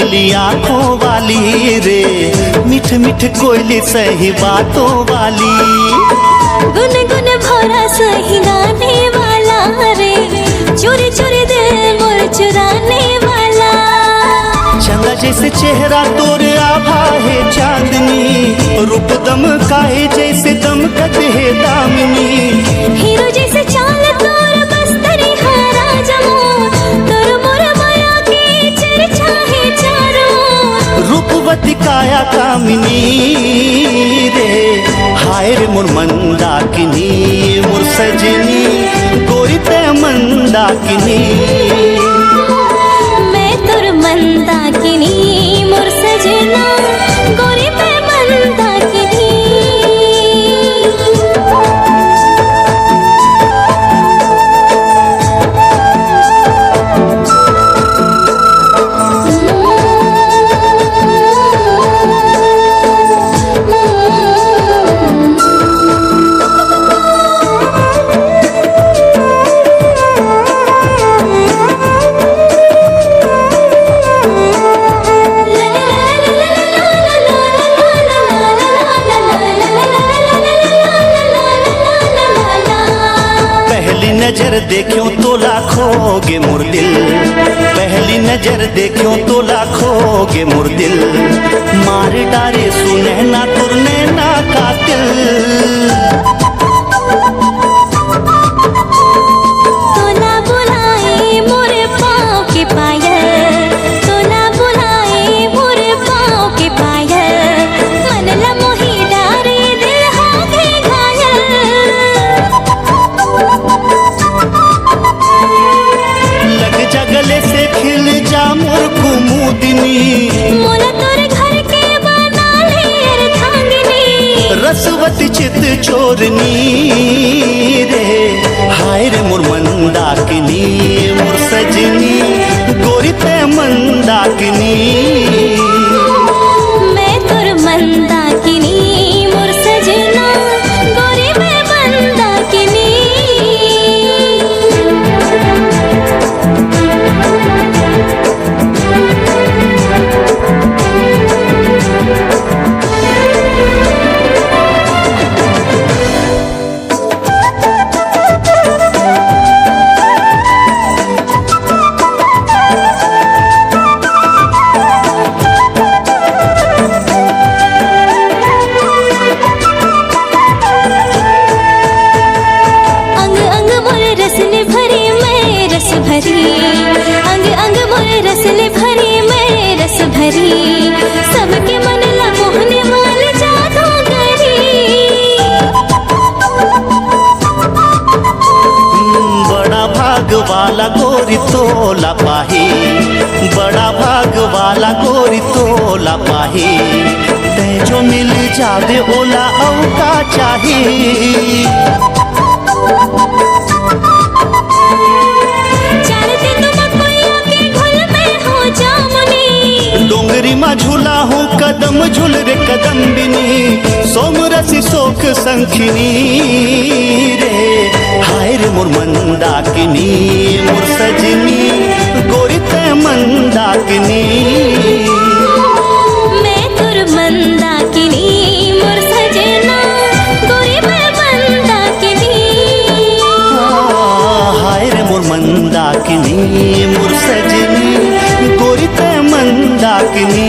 नीली आंखों वाली रे, मीठ मीठ कोयली सही बातों वाली। गुन गुन भौरा सही गाने वाला रे, चोरी चोरी दिल मोर चुराने वाला। चंदा जैसे चेहरा तोर आभा है चांदनी, रूप दमकाए जैसे दमकत है दामिनी। हीरो जैसे चाल तोर बस्तरी हारा जमो, तोर मोर माया की चर्चा है चारों। रूपवती काया कामिनी रे, हाय रे मोर मंदाकिनी मोर सजनी, गोरी ते मंदाकिनी। मैं तोर मंदाकिनी मोर सजना, गोरी पे मंदाकिनी। नजर देखियो तो लाखोगे मोर दिल, पहली नजर देखियो तो लाखोगे मोर दिल। मार डारे सुनैना तुर नैना कातिल। तोला बुलाए मोर पाँव के पायल, तोला बुलाए मोर पाँव के पायल। मन ला मोही डारे दिल हो गए घायल। लग जा गले से खिल जा मोर कुमुदिनी, मोला तोर घर के बना ले अर्धांगिनी। रसवती चित चोरनी रे, हाय रे मोर मंदाकिनी मोर सजनी, गोरी ते मंदाकिनी। मैं तोर मंदाकिनी मोर सजना, गोरी मैं मंदाकिनी। अंग अंग मोर रस ले भरी मैं रस भरी, सबके मन ला मोहने वाल जादूगरी। बड़ा भाग वाला गोरी तोला पाही, बड़ा भाग वाला गोरी तोला पाही। ते जो मिल जावे ओला औका चाहिए। डोंगरी मा झूला हूँ कदम झूल रे कदम बिनी, सोमरसी शोक संखिनी रे, हाय रे मोर मंदाकिनी मोर सजनी, गोरी ते मंदाकिनी। मैं तोर मंदाकिनी मोर सजना, गोरी मैं मंदाकिनी। हाय रे मोर मंदाकिनी मोर सजनी, गोरी ते मंदाकिनी।